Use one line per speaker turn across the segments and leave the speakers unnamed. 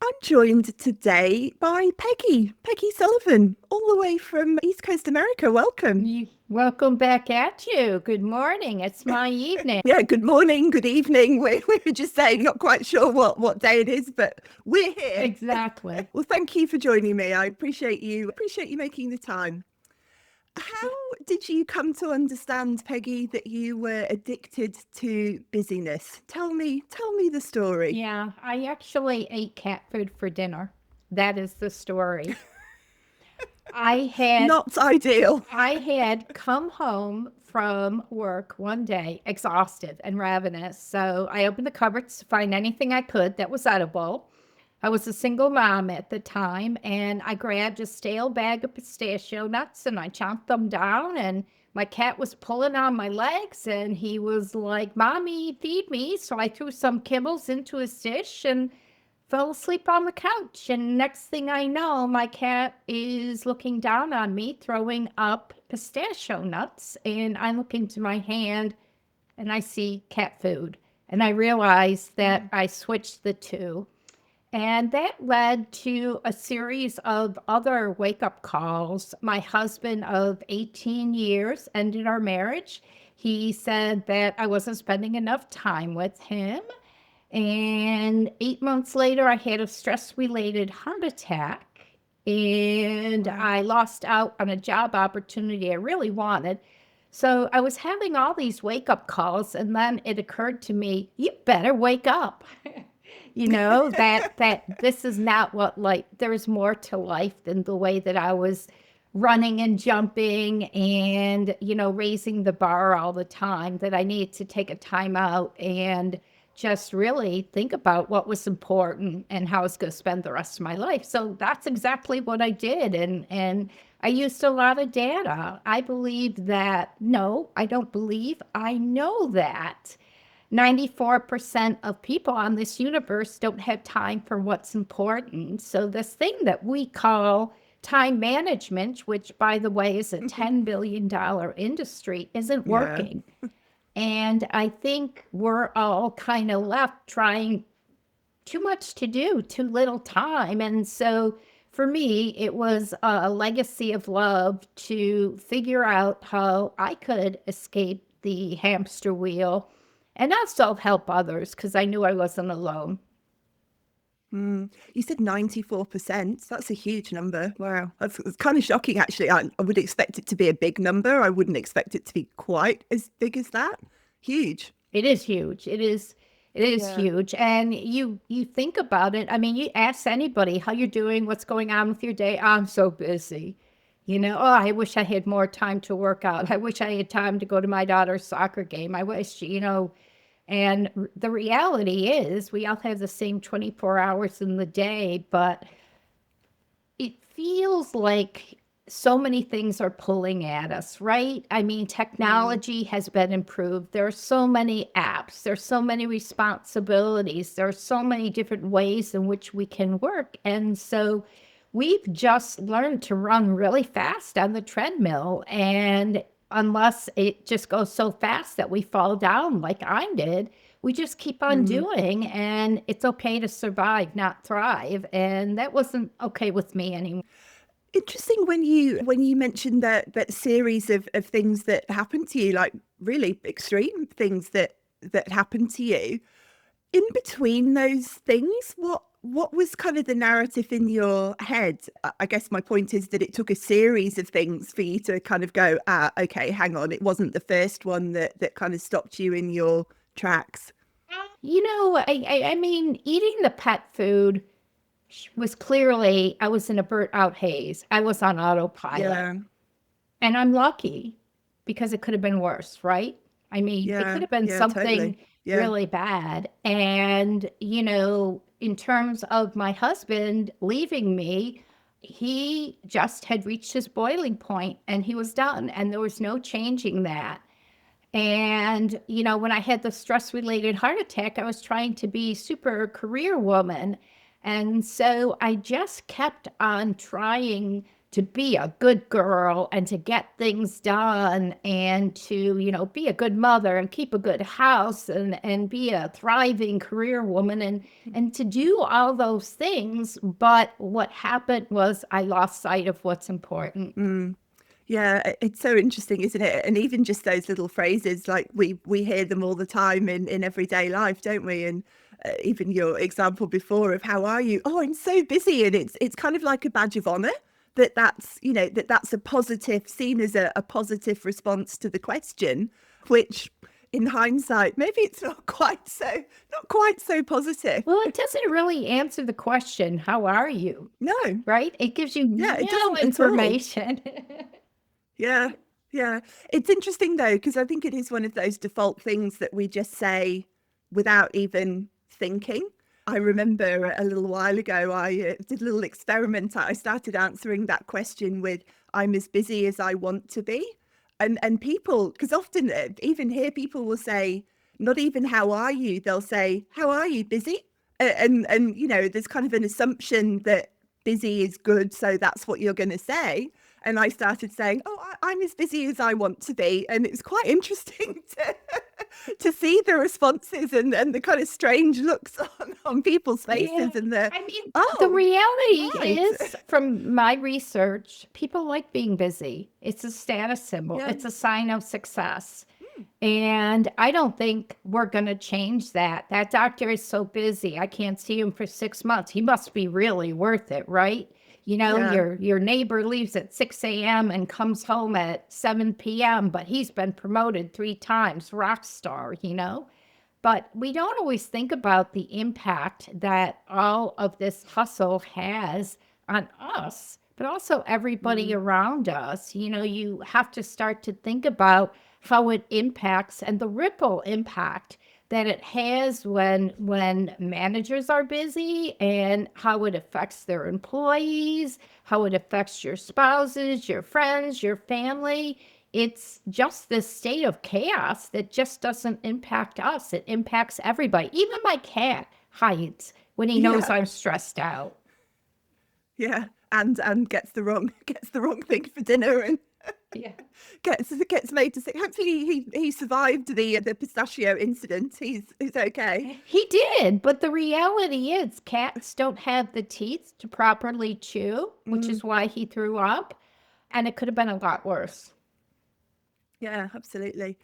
I'm joined today by Peggy Sullivan, all the way from East Coast America. Welcome.
Welcome back at you. Good morning. It's my evening.
Yeah, good morning, good evening. We were just saying, not quite sure what day it is, but we're here.
Exactly.
Well, thank you for joining me. I appreciate you making the time. How did you come to understand, Peggy, that you were addicted to busyness? Tell me the story.
Yeah, I actually ate cat food for dinner. That is the story. I had
Not ideal.
I had come home from work one day exhausted and ravenous. So I opened the cupboards to find anything I could that was edible. I was a single mom at the time, and I grabbed a stale bag of pistachio nuts and I chomped them down. And my cat was pulling on my legs, and he was like, "Mommy, feed me." So I threw some kibbles into his dish and fell asleep on the couch. And next thing I know, my cat is looking down on me, throwing up pistachio nuts. And I look into my hand and I see cat food. And I realized that I switched the two. And that led to a series of other wake up calls. My husband of 18 years ended our marriage. He said that I wasn't spending enough time with him. And 8 months later, I had a stress related heart attack. And
Wow.
I lost out on a job opportunity I really wanted. So I was having all these wake up calls, and then it occurred to me, you better wake up. That this is not what life, there's more to life than the way that I was running and jumping and, raising the bar all the time, that I needed to take a time out and just really think about what was important and how I was going to spend the rest of my life. So that's exactly what I did. And I used a lot of data. I believe that, no, I don't believe, I know that 94% of people on this universe don't have time for what's important. So, this thing that we call time management, which, by the way, is a $10 billion industry, isn't
Yeah.
working. And I think we're all kind of left trying too much to do, too little time. And so, for me, it was a legacy of love to figure out how I could escape the hamster wheel and also help others because I knew I wasn't alone.
You said 94%. That's a huge number. Wow. That's kind of shocking, actually. I would expect it to be a big number. I wouldn't expect it to be quite as big as that. Huge.
It is huge. It is
Yeah.
huge. And you think about it. I mean, you ask anybody how you're doing, what's going on with your day. I'm so busy. Oh, I wish I had more time to work out. I wish I had time to go to my daughter's soccer game. I wish, and the reality is we all have the same 24 hours in the day, but it feels like so many things are pulling at us, right? I mean,
Mm,
technology has been improved. There are so many apps, there's so many responsibilities, there are so many different ways in which we can work. And so we've just learned to run really fast on the treadmill. And unless it just goes so fast that we fall down like I did, we just keep on
mm.
doing, and it's okay to survive, not thrive. And that wasn't okay with me anymore.
Interesting when you mentioned that series of things that happened to you, like really extreme things that happened to you. In between those things, what was kind of the narrative in your head? I guess my point is that it took a series of things for you to kind of go, okay, hang on, it wasn't the first one that kind of stopped you in your tracks.
I mean, eating the pet food was clearly, I was in a burnt out haze. I was on autopilot.
Yeah,
And I'm lucky because it could have been worse, right? I mean, it could
yeah,
have been
yeah,
something
totally. Yeah.
really bad. And, in terms of my husband leaving me, he just had reached his boiling point and he was done. And there was no changing that. And, when I had the stress related heart attack, I was trying to be super career woman. And so I just kept on trying to be a good girl and to get things done and to, be a good mother and keep a good house and be a thriving career woman and to do all those things. But what happened was I lost sight of what's important.
Yeah, it's so interesting, isn't it? And even just those little phrases, like we hear them all the time in everyday life, don't we? And even your example before of how are you? Oh, I'm so busy, and it's kind of like a badge of honor that's a positive, seen as a positive response to the question, which in hindsight maybe it's not quite so positive.
Well, it doesn't really answer the question, how are you?
No.
Right? It gives you
It
no
doesn't
information.
Yeah. It's interesting though, because I think it is one of those default things that we just say without even thinking. I remember a little while ago, I did a little experiment. I started answering that question with, I'm as busy as I want to be. And people, because often even here, people will say, not even how are you? They'll say, how are you? Busy? And there's kind of an assumption that busy is good. So that's what you're going to say. And I started saying, oh, I'm as busy as I want to be. And it's quite interesting to see the responses and the kind of strange looks on people's faces.
Yeah.
And
the reality is, from my research, people like being busy. It's a status symbol.
Yeah.
It's a sign of success. And I don't think we're going to change that. That doctor is so busy. I can't see him for 6 months. He must be really worth it, right? Your neighbor leaves at 6 a.m. and comes home at 7 p.m., but he's been promoted 3 times, rock star, But we don't always think about the impact that all of this hustle has on us, but also everybody around us. You have to start to think about how it impacts and the ripple impact that it has when managers are busy, and how it affects their employees, how it affects your spouses, your friends, your family. It's just this state of chaos that just doesn't impact us. It impacts everybody. Even my cat hides when he knows I'm stressed out.
Yeah, and gets the wrong thing for dinner, and gets made to sick. Hopefully he survived the pistachio incident. He's okay.
He did, but the reality is cats don't have the teeth to properly chew, which is why he threw up, and it could have been a lot worse.
Yeah, absolutely.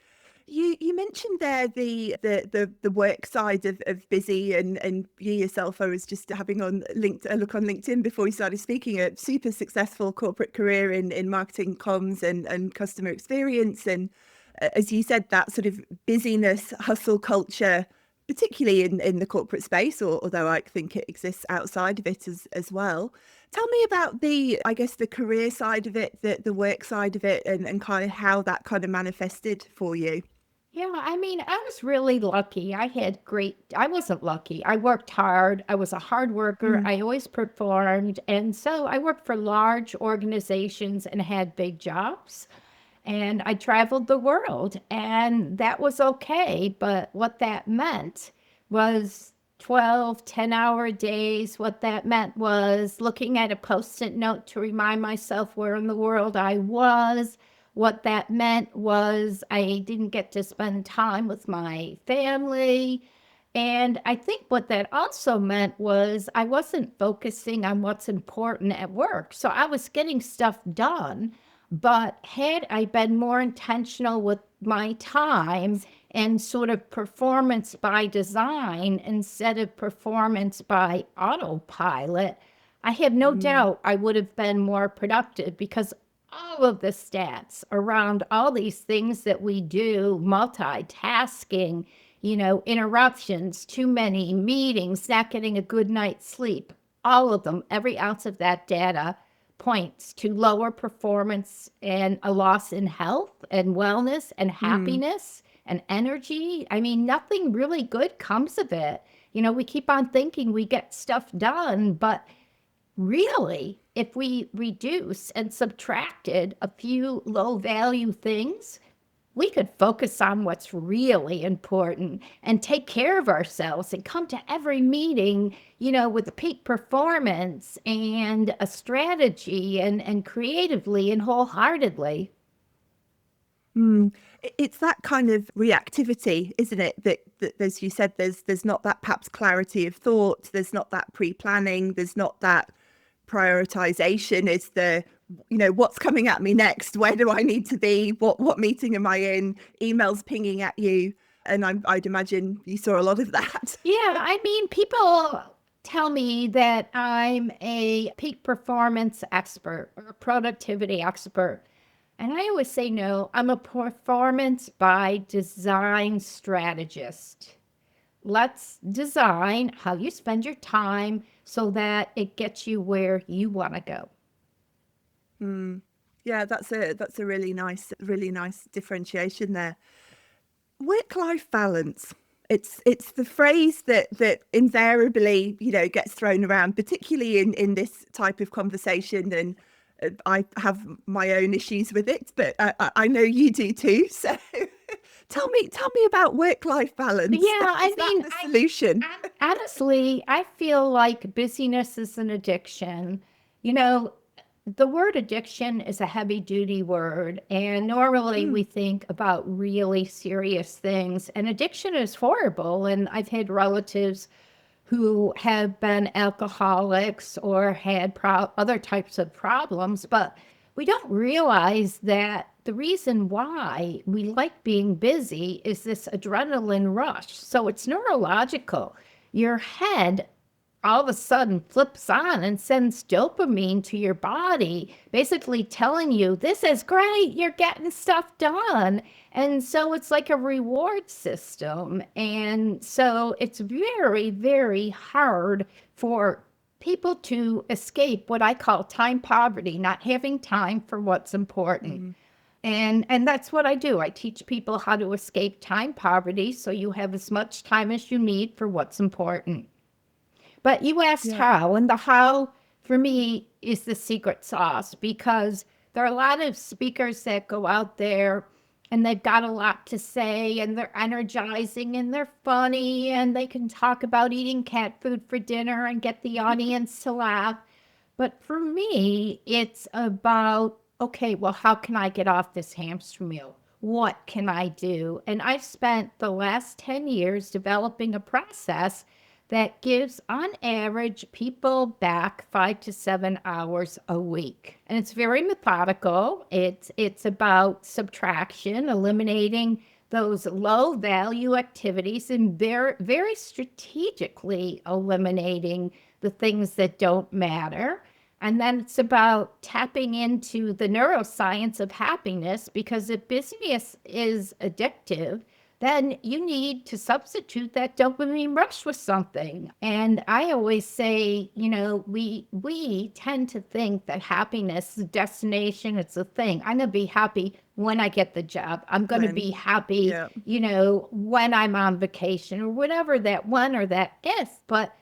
You mentioned there the work side of busy, and you yourself, I was just having a look on LinkedIn before we started speaking, a super successful corporate career in marketing, comms and customer experience. And as you said, that sort of busyness, hustle culture, particularly in the corporate space, although I think it exists outside of it as well. Tell me about the career side of it, the work side of it, and kind of how that kind of manifested for you.
Yeah, I was really lucky. I wasn't lucky. I worked hard. I was a hard worker. I always performed. And so I worked for large organizations and had big jobs. And I traveled the world, and that was okay. But what that meant was 12, 10-hour days. What that meant was looking at a Post-it note to remind myself where in the world I was. What that meant was I didn't get to spend time with my family. And I think what that also meant was I wasn't focusing on what's important at work. So I was getting stuff done, but had I been more intentional with my time and sort of performance by design instead of performance by autopilot, I have no doubt I would have been more productive, because all of the stats around all these things that we do, multitasking, interruptions, too many meetings, not getting a good night's sleep, all of them, every ounce of that data points to lower performance and a loss in health and wellness and happiness and energy. Nothing really good comes of it. We keep on thinking we get stuff done, but really, if we reduce and subtracted a few low value things, we could focus on what's really important and take care of ourselves and come to every meeting, with a peak performance and a strategy and creatively and wholeheartedly.
It's that kind of reactivity, isn't it? That as you said, there's not that perhaps clarity of thought. There's not that pre-planning. There's not that prioritization. It's the, what's coming at me next? Where do I need to be? What meeting am I in? Emails pinging at you. And I'd imagine you saw a lot of that.
Yeah, I mean, people tell me that I'm a peak performance expert or a productivity expert. And I always say, no, I'm a performance by design strategist. Let's design how you spend your time so that it gets you where you want to go.
Yeah, that's a really nice differentiation there. Work-life balance. It's the phrase that invariably, gets thrown around, particularly in this type of conversation. And I have my own issues with it, but I know you do too. So tell me about work-life balance.
Yeah,
Is that the solution?
honestly, I feel like busyness is an addiction. You know, the word addiction is a heavy duty word, and normally we think about really serious things, and addiction is horrible. And I've had relatives who have been alcoholics or had other types of problems, but we don't realize that the reason why we like being busy is this adrenaline rush. So it's neurological. Your head all of a sudden flips on and sends dopamine to your body, basically telling you, this is great, you're getting stuff done. And so it's like a reward system. And so it's very, very hard for people to escape what I call time poverty, not having time for what's important. And that's what I do. I teach people how to escape time poverty so you have as much time as you need for what's important. But you asked how, and the how for me is the secret sauce, because there are a lot of speakers that go out there and they've got a lot to say and they're energizing and they're funny and they can talk about eating cat food for dinner and get the audience to laugh. But for me, it's about, okay, well, how can I get off this hamster wheel? What can I do? And I've spent the last 10 years developing a process that gives, on average, people back 5 to 7 hours a week. And it's very methodical. It's about subtraction, eliminating those low value activities and very, very strategically eliminating the things that don't matter. And then it's about tapping into the neuroscience of happiness, because if busyness is addictive, then you need to substitute that dopamine rush with something. And I always say, we tend to think that happiness is a destination, it's a thing. I'm going to be happy when I get the job. I'm going to be happy, when I'm on vacation or whatever that one or that is. But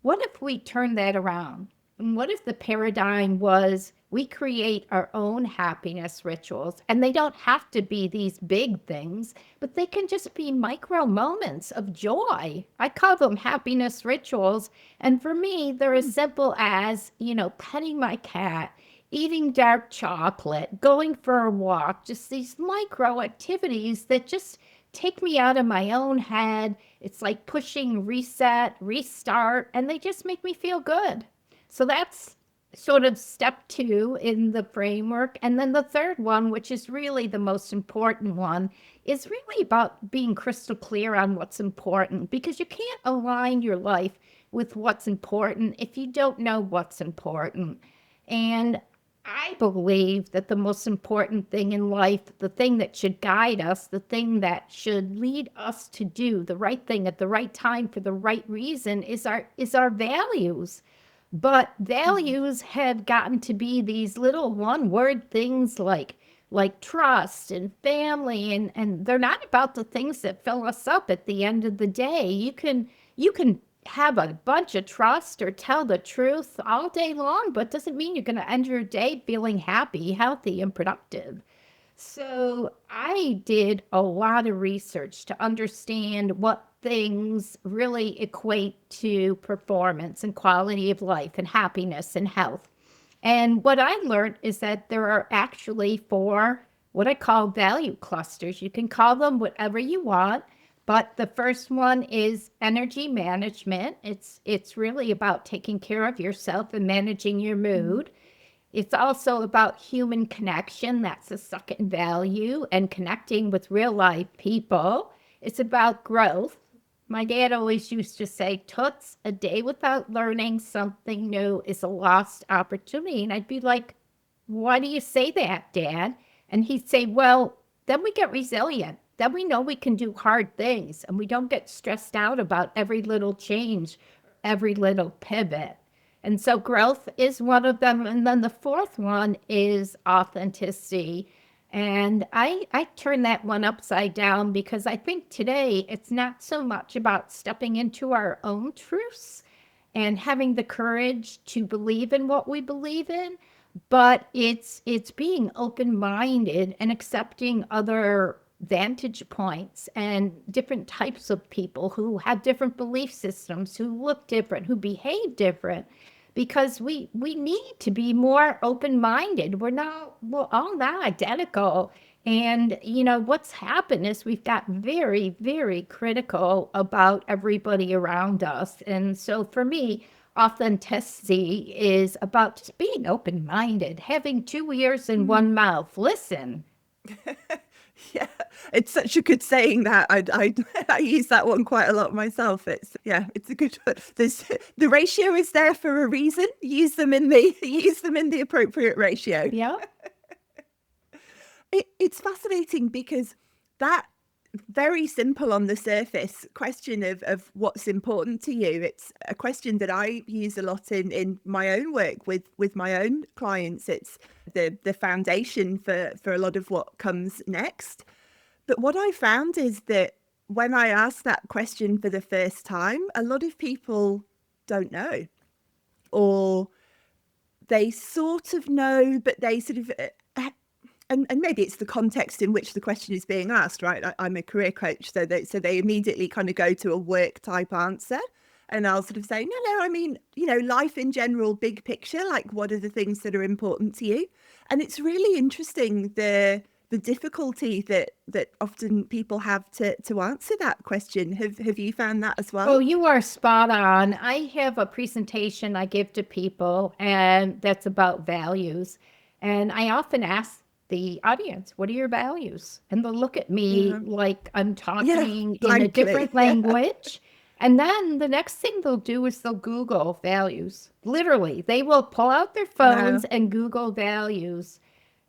what if we turn that around? And what if the paradigm was we create our own happiness rituals, and they don't have to be these big things, but they can just be micro moments of joy. I call them happiness rituals. And for me, they're as simple as, petting my cat, eating dark chocolate, going for a walk, just these micro activities that just take me out of my own head. It's like pushing reset, restart, and they just make me feel good. So that's sort of step 2 in the framework. And then the third one, which is really the most important one, is really about being crystal clear on what's important, because you can't align your life with what's important if you don't know what's important. And I believe that the most important thing in life, the thing that should guide us, the thing that should lead us to do the right thing at the right time for the right reason is our values. But values have gotten to be these little one-word things like trust and family, and they're not about the things that fill us up at the end of the day. You can have a bunch of trust or tell the truth all day long, but doesn't mean you're going to end your day feeling happy, healthy, and productive. So I did a lot of research to understand what things really equate to performance and quality of life and happiness and health. And what I learned is that there are actually four what I call value clusters. You can call them whatever you want, but the first one is energy management. It's really about taking care of yourself and managing your mood. It's also about human connection. That's the second value, and connecting with real life people. It's about growth. My dad always used to say, Toots, a day without learning something new is a lost opportunity. And I'd be like, why do you say that, Dad? And he'd say, well, then we get resilient. Then we know we can do hard things and we don't get stressed out about every little change, every little pivot. And so growth is one of them. And then the fourth one is authenticity. And I turn that one upside down because I think today it's not so much about stepping into our own truths and having the courage to believe in what we believe in, but it's being open-minded and accepting other vantage points and different types of people who have different belief systems, who look different, who behave different, because we need to be more open-minded. We're all not identical. And what's happened is we've got very, very critical about everybody around us. And so for me, authenticity is about just being open-minded, having two ears and one mouth. Listen.
Yeah, it's such a good saying that I use that one quite a lot myself. It's a good one. The ratio is there for a reason. Use them in the appropriate ratio.
Yeah.
It's fascinating because that very simple on the surface question of what's important to you. It's a question that I use a lot in my own work with my own clients. It's the foundation for a lot of what comes next. But what I found is that when I ask that question for the first time, a lot of people don't know, or they sort of know, but they sort of and maybe it's the context in which the question is being asked, right? I'm a career coach, so they immediately kind of go to a work type answer. And I'll sort of say, no, I mean, life in general, big picture, like what are the things that are important to you? And it's really interesting, the difficulty that often people have to answer that question. Have you found that as well?
Oh, you are spot on. I have a presentation I give to people, and that's about values. And I often ask the audience, what are your values? And they'll look at me like I'm talking in a different language. And then the next thing they'll do is they'll Google values. Literally, they will pull out their phones and Google values.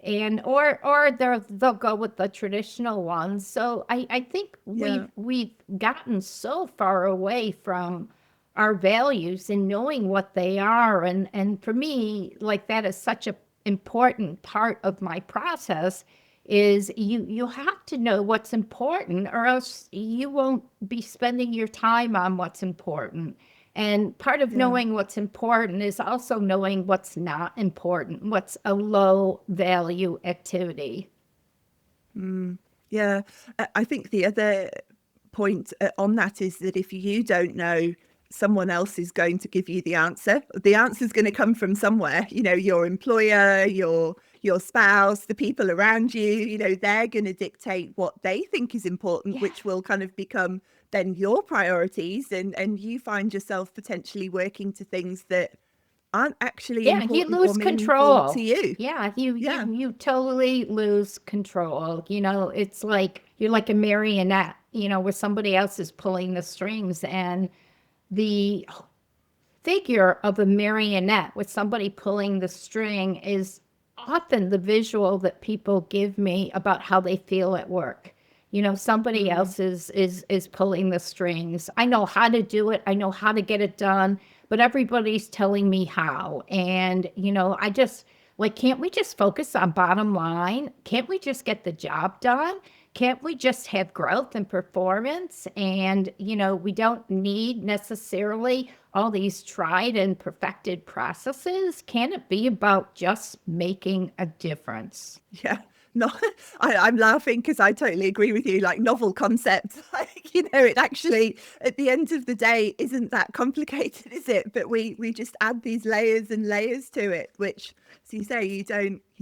And or they'll go with the traditional ones. So I think we've gotten so far away from our values and knowing what they are. And for me, like, that is such a important part of my process. Is you have to know what's important, or else you won't be spending your time on what's important. And part of knowing what's important is also knowing what's not important, what's a low value activity.
Yeah, I think the other point on that is that if you don't know, someone else is going to give you the answer. The answer is going to come from somewhere, your employer, your spouse, the people around you, they're going to dictate what they think is important, which will kind of become then your priorities. And you find yourself potentially working to things that aren't actually important
you lose
or meaningful
control
to you.
You totally lose control. It's like you're like a marionette, where somebody else is pulling the strings. And the figure of a marionette with somebody pulling the string is often the visual that people give me about how they feel at work. Somebody else is pulling the strings. I know how to do it. I know how to get it done, but everybody's telling me how. And, I just like, can't we just focus on bottom line? Can't we just get the job done? Can't we just have growth and performance? And, we don't need necessarily all these tried and perfected processes. Can it be about just making a difference?
Yeah, No, I'm laughing because I totally agree with you. Like novel concept, like, it actually at the end of the day isn't that complicated, is it? But we just add these layers and layers to it, which, as you say, you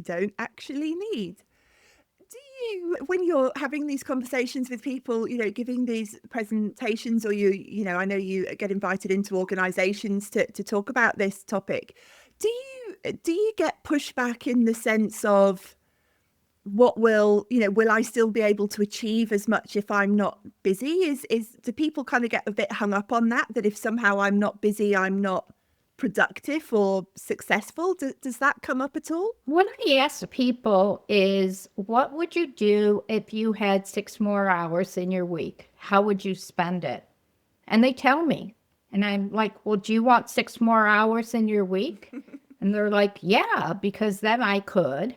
don't actually need. Do you, when you're having these conversations with people, giving these presentations, or I know you get invited into organizations to talk about this topic, do you get pushback in the sense of will I still be able to achieve as much if I'm not busy? Do people kind of get a bit hung up on that if somehow I'm not busy, I'm not productive or successful? Does that come up at all?
What I ask people is, what would you do if you had 6 more hours in your week? How would you spend it? And they tell me. And I'm like, well, do you want 6 more hours in your week? And they're like, yeah, because then I could.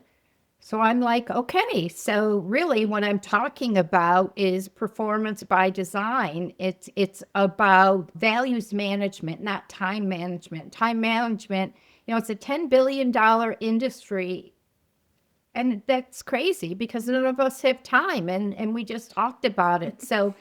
So I'm like, okay, so really what I'm talking about is performance by design. It's about values management, not time management. Time management, it's a $10 billion industry. And that's crazy because none of us have time, and we just talked about it. So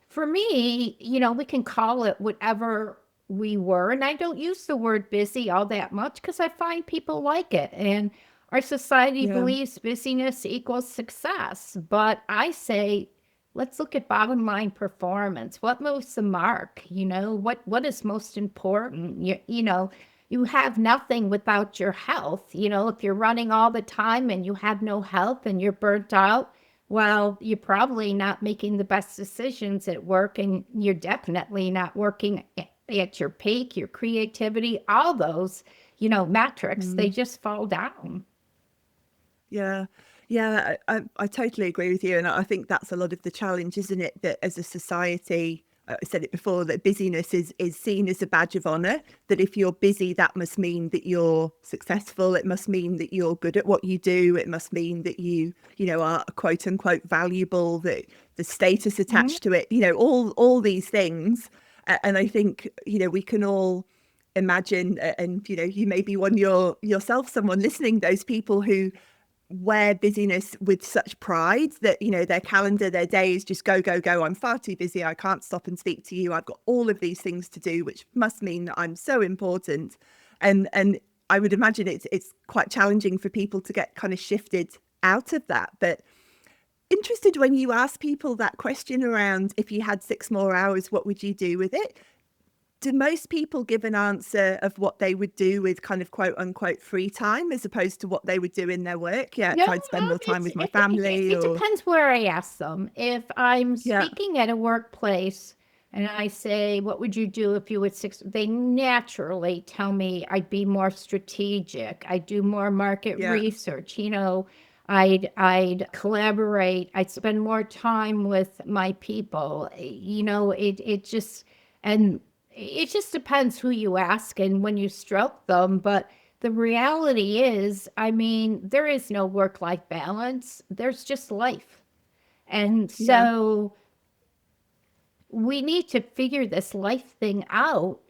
for me, we can call it whatever we were. And I don't use the word busy all that much because I find people like it. And our society
Yeah.
believes busyness equals success. But I say, let's look at bottom line performance. What moves the mark? What is most important? You have nothing without your health. If you're running all the time and you have no health and you're burnt out, well, you're probably not making the best decisions at work, and you're definitely not working at your peak, your creativity, all those, metrics, they just fall down.
Yeah. Yeah, I totally agree with you. And I think that's a lot of the challenge, isn't it? That as a society, I said it before, that busyness is seen as a badge of honor, that if you're busy, that must mean that you're successful. It must mean that you're good at what you do. It must mean that you are quote unquote valuable, that the status
Mhm.
attached to it, all these things. And I think, we can all imagine, and, you may be one yourself, someone listening, those people who wear busyness with such pride that their calendar, their days just go go go. I'm far too busy, I can't stop and speak to you, I've got all of these things to do, which must mean that I'm so important. And I would imagine it's quite challenging for people to get kind of shifted out of that. But interested, when you ask people that question around, if you had 6 more hours, what would you do with it? Do most people give an answer of what they would do with kind of quote unquote free time, as opposed to what they would do in their work? Yeah,
No,
try and spend more time
it's,
with my
it,
family,
it
or
depends where I ask them. If I'm
yeah,
speaking at a workplace and I say, what would you do if you had six? They naturally tell me I'd be more strategic. I'd do more market
yeah,
research. I'd collaborate. I'd spend more time with my people. And it just depends who you ask and when you stroke them. But the reality is, I mean, there is no work-life balance. There's just life. And
yeah,
so we need to figure this life thing out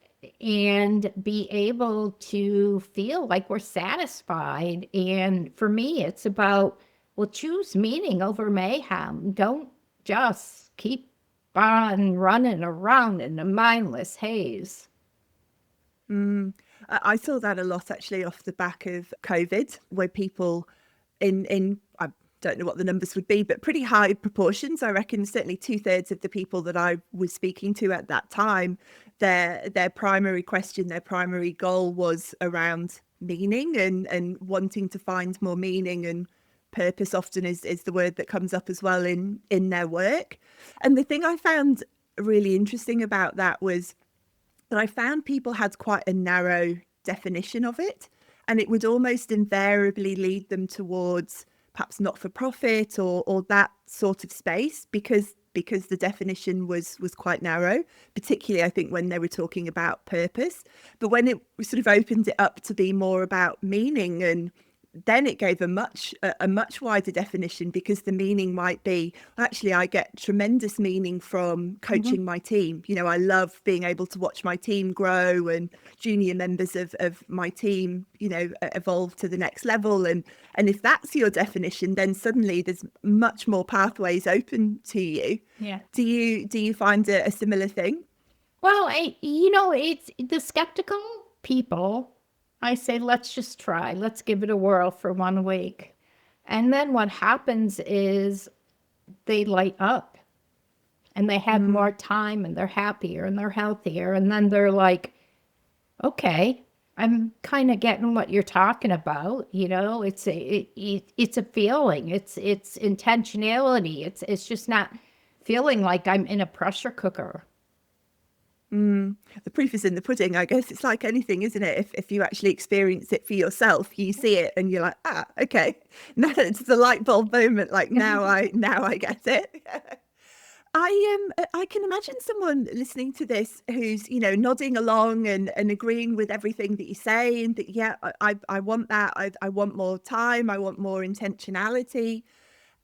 and be able to feel like we're satisfied. And for me, it's about, well, choose meaning over mayhem. Don't just keep on running around in a mindless haze.
I saw that a lot actually off the back of COVID, where people in I don't know what the numbers would be, but pretty high proportions, I reckon certainly 2/3 of the people that I was speaking to at that time, their primary question, their primary goal was around meaning, and wanting to find more meaning, and purpose often is the word that comes up as well in their work. And the thing I found really interesting about that was that I found people had quite a narrow definition of it, and it would almost invariably lead them towards perhaps not for profit, or that sort of space, because the definition was quite narrow, particularly I think when they were talking about purpose. But when it sort of opened it up to be more about meaning and then it gave a much wider definition, because the meaning might be, actually, I get tremendous meaning from coaching my team. You know, I love being able to watch my team grow, and junior members of my team, you know, evolve to the next level. And if that's your definition, then suddenly there's much more pathways open to you.
Yeah.
Do you find a similar thing?
Well, it's the skeptical people. I say, let's just try. Let's give it a whirl for 1 week. And then what happens is they light up and they have more time, and they're happier and they're healthier. And then they're like, okay, I'm kind of getting what you're talking about. You know, it's a feeling. It's intentionality. It's just not feeling like I'm in a pressure cooker.
The proof is in the pudding, I guess. It's like anything, isn't it? If you actually experience it for yourself, you see it and you're like, okay, now it's the light bulb moment. Like now I get it. I can imagine someone listening to this who's, you know, nodding along and agreeing with everything that you say, and that, yeah, I want that. I want more time. I want more intentionality.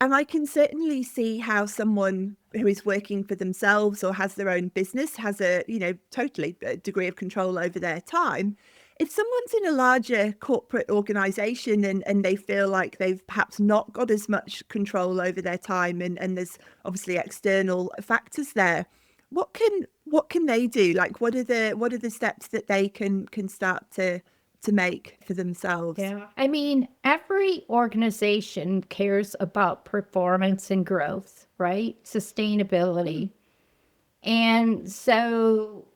And I can certainly see how someone who is working for themselves or has their own business has a, you know, totally a degree of control over their time. If someone's in a larger corporate organization and they feel like they've perhaps not got as much control over their time, and there's obviously external factors there, what can they do? Like, what are the steps that they can start to make for themselves?
Yeah. I mean, every organization cares about performance and growth, right? Sustainability. And so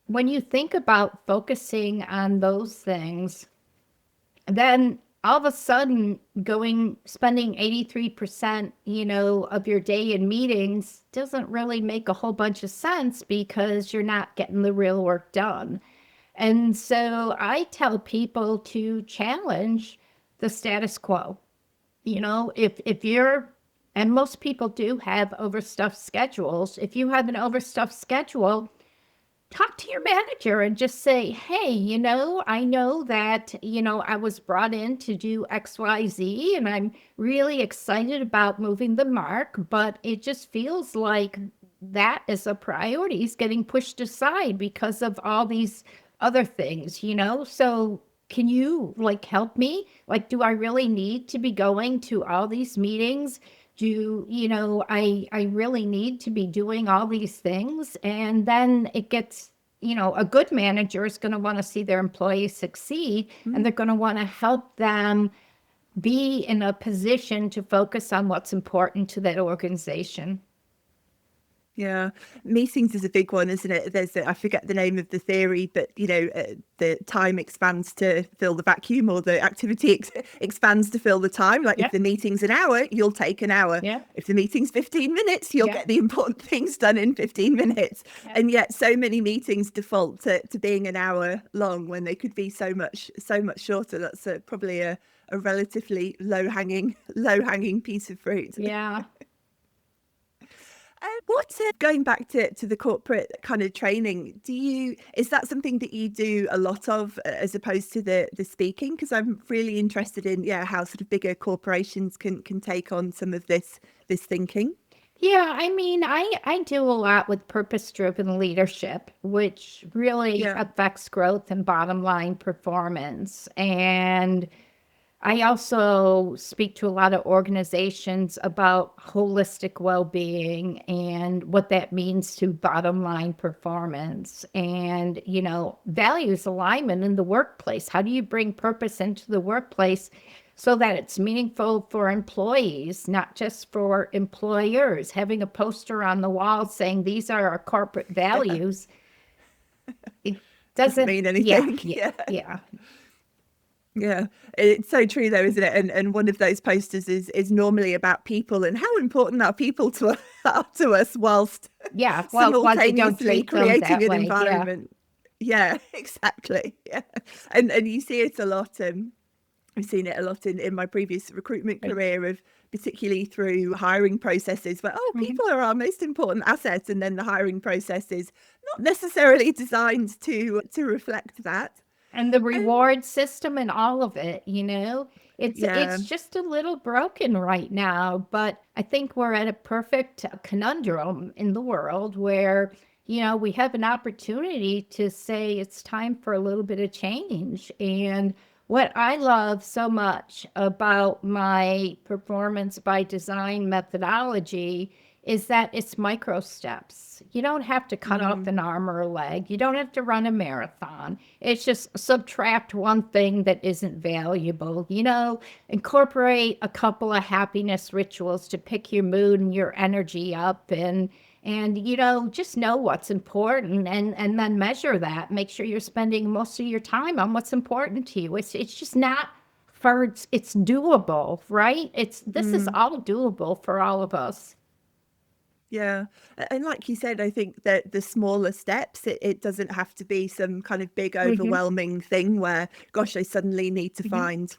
when you think about focusing on those things, then all of a sudden spending 83%, you know, of your day in meetings doesn't really make a whole bunch of sense, because you're not getting the real work done. And so I tell people to challenge the status quo. You know, if you're, and most people do have overstuffed schedules, if you have an overstuffed schedule, talk to your manager and just say, hey, you know, I know that, you know, I was brought in to do XYZ, and I'm really excited about moving the mark, but it just feels like that is a priority is getting pushed aside because of all these other things, you know? So can you like help me? Like, do I really need to be going to all these meetings? You know, I really need to be doing all these things? And then it gets, you know, a good manager is going to want to see their employees succeed, and they're going to want to help them be in a position to focus on what's important to that organization.
Yeah, meetings is a big one, isn't it? I forget the name of the theory, but you know, the time expands to fill the vacuum, or the activity expands to fill the time. Like, if the meeting's an hour, you'll take an hour. If the meeting's 15 minutes, you'll get the important things done in 15 minutes. And yet so many meetings default to being an hour long when they could be so much shorter. That's probably a relatively low hanging piece of fruit.
Yeah.
Going back to the corporate kind of training, is that something that you do a lot of, as opposed to the speaking? Because I'm really interested in how sort of bigger corporations can take on some of this thinking.
Yeah, I mean, I do a lot with purpose-driven leadership, which really affects growth and bottom line performance. And I also speak to a lot of organizations about holistic well-being and what that means to bottom line performance, and, you know, values alignment in the workplace. How do you bring purpose into the workplace so that it's meaningful for employees, not just for employers? Having a poster on the wall saying these are our corporate values, it doesn't
mean anything. Yeah, it's so true though, isn't it? And one of those posters is normally about people and how important are people to us, whilst simultaneously creating an environment. Yeah, exactly. Yeah, and you see it a lot. I've seen it a lot in my previous recruitment career, of particularly through hiring processes, where people are our most important asset, and then the hiring process is not necessarily designed to reflect that.
And the reward system and all of it, you know,
Yeah.
it's just a little broken right now. But I think we're at a perfect conundrum in the world where, you know, we have an opportunity to say it's time for a little bit of change. And what I love so much about my performance by design methodology is that it's micro steps. You don't have to cut off an arm or a leg. You don't have to run a marathon. It's just subtract one thing that isn't valuable, you know, incorporate a couple of happiness rituals to pick your mood and your energy up, and you know, just know what's important, and then measure that. Make sure you're spending most of your time on what's important to you. It's just not for it's doable, right? This is all doable for all of us.
Yeah. And like you said, I think that the smaller steps, it doesn't have to be some kind of big,
Mm-hmm.
overwhelming thing where, gosh, I suddenly need to
Mm-hmm.
find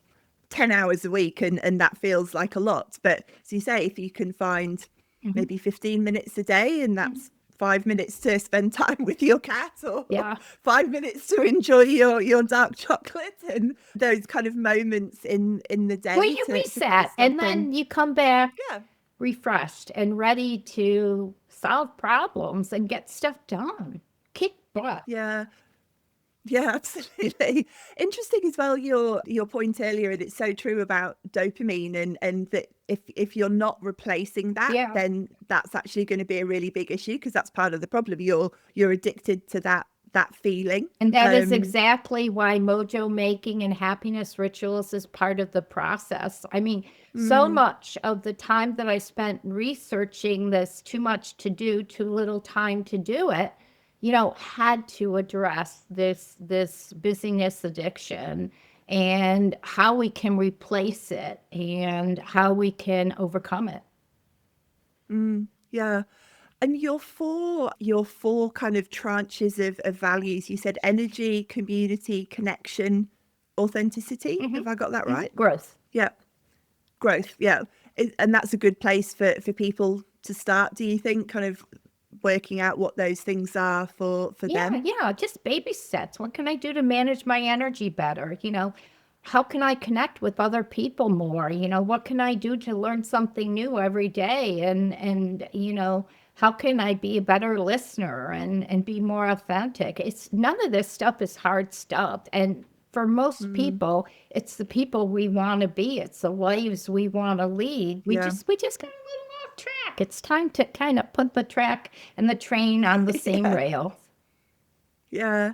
10 hours a week and that feels like a lot. But as you say, if you can find
Mm-hmm.
maybe 15 minutes a day and that's 5 minutes to spend time with your cat, or
Yeah.
5 minutes to enjoy your dark chocolate, and those kind of moments in the
Well,
day
you
to kind of
reset
stop
and
and
then you come back
yeah.
refreshed and ready to solve problems and get stuff done. Kick butt.
Yeah. Yeah, absolutely. Interesting as well, your point earlier, and it's so true about dopamine, and that if you're not replacing that,
Yeah.
then that's actually going to be a really big issue, because that's part of the problem. You're addicted to that feeling.
And that is exactly why mojo making and happiness rituals is part of the process. I mean, so much of the time that I spent researching this, too much to do, too little time to do it, you know, had to address this busyness addiction and how we can replace it and how we can overcome it.
Yeah. And your four kind of tranches of values, you said energy, community, connection, authenticity.
Hmm.
Have I got that
Hmm.
right?
Growth.
Yeah. Growth. Yeah. And that's a good place for people to start, do you think, kind of working out what those things are for
Yeah,
them?
yeah, just baby steps. What can I do to manage my energy better? You know, how can I connect with other people more? You know, what can I do to learn something new every day? And you know, how can I be a better listener and be more authentic? It's none of this stuff is hard stuff. And for most
Mm,
people, it's the people we want to be. It's the lives we want to lead.
yeah.
We just got a little off track. It's time to kind of put the track and the train on the same
Yeah.
rails.
Yeah.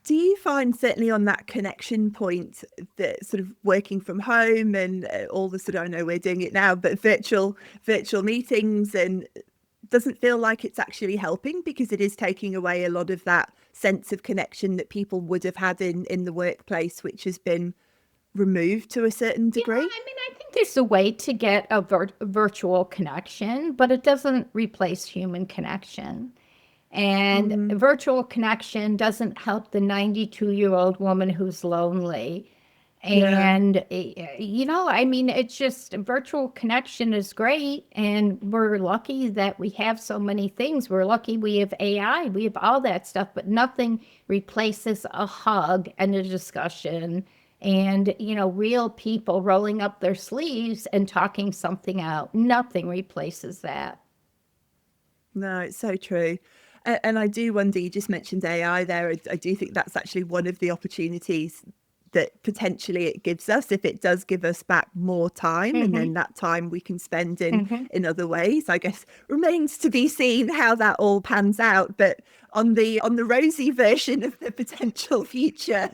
Do you find, certainly on that connection point, that sort of working from home and all the sort of, I know we're doing it now, but virtual meetings, and doesn't feel like it's actually helping, because it is taking away a lot of that sense of connection that people would have had in the workplace, which has been removed to a certain
Yeah,
degree?
I mean, I think there's a way to get a virtual connection, but it doesn't replace human connection. And
Mm,
virtual connection doesn't help the 92-year-old woman who's lonely.
yeah.
And, you know, I mean, it's just virtual connection is great. And we're lucky that we have so many things. We're lucky we have AI, we have all that stuff, but nothing replaces a hug and a discussion and, you know, real people rolling up their sleeves and talking something out. Nothing replaces that.
No, it's so true. And I do wonder, you just mentioned AI there. I do think that's actually one of the opportunities that potentially it gives us, if it does give us back more time, and
Hmm.
then that time we can spend in
Hmm.
other ways. I guess remains to be seen how that all pans out. But on the rosy version of the potential future,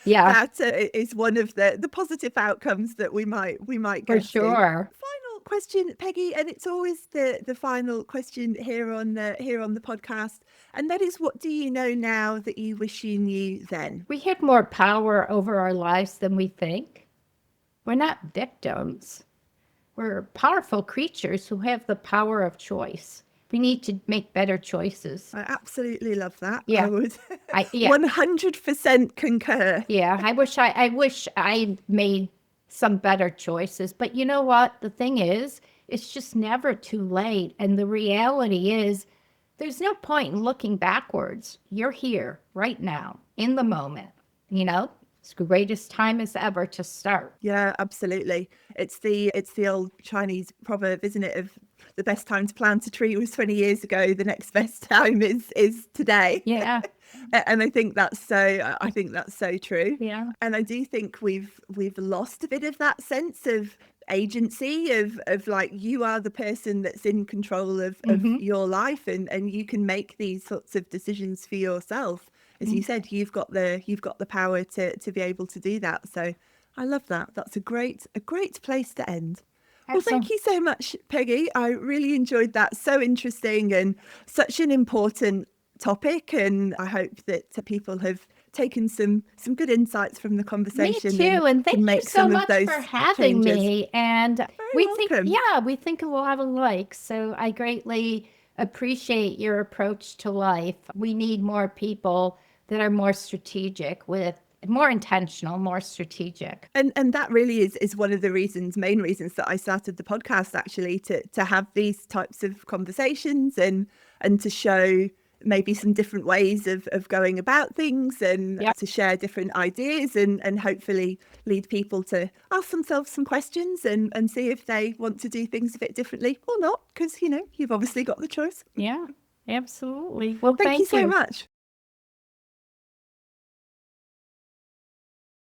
Yeah,
that is one of the positive outcomes that we might
for
get to.
sure.
Final question, Peggy, and it's always the final question here on the podcast, and that is, what do you know now that you wish you knew then?
We have more power over our lives than we think. We're not victims. We're powerful creatures who have the power of choice. We need to make better choices.
I absolutely love that. I
Yeah.
would
Yeah.
100% concur.
Yeah. I wish I made some better choices. But you know what? The thing is, it's just never too late. And the reality is, there's no point in looking backwards. You're here right now in the moment. it's the greatest time as ever to start.
Yeah, absolutely. It's the old Chinese proverb, isn't it? Of the best time to plant a tree was 20 years ago. The next best time is today.
Yeah.
And I think that's so true.
Yeah.
And I do think we've lost a bit of that sense of agency of like, you are the person that's in control of your life, and you can make these sorts of decisions for yourself. As you said, you've got the power to be able to do that. So I love that. That's a great place to end. Well, thank you so much, Peggy. I really enjoyed that. So interesting and such an important topic. And I hope that people have taken some good insights from the conversation.
Me too. And thank you so much for having
changes.
me. And
welcome.
we think a lot alike. So I greatly appreciate your approach to life. We need more people that are more strategic, with more intentional, more strategic.
And that really is one of the main reasons that I started the podcast, actually, to have these types of conversations and to show maybe some different ways of going about things, and to share different ideas, and hopefully lead people to ask themselves some questions and see if they want to do things a bit differently or not, because you've obviously got the choice.
Yeah, absolutely. Well,
thank you so much.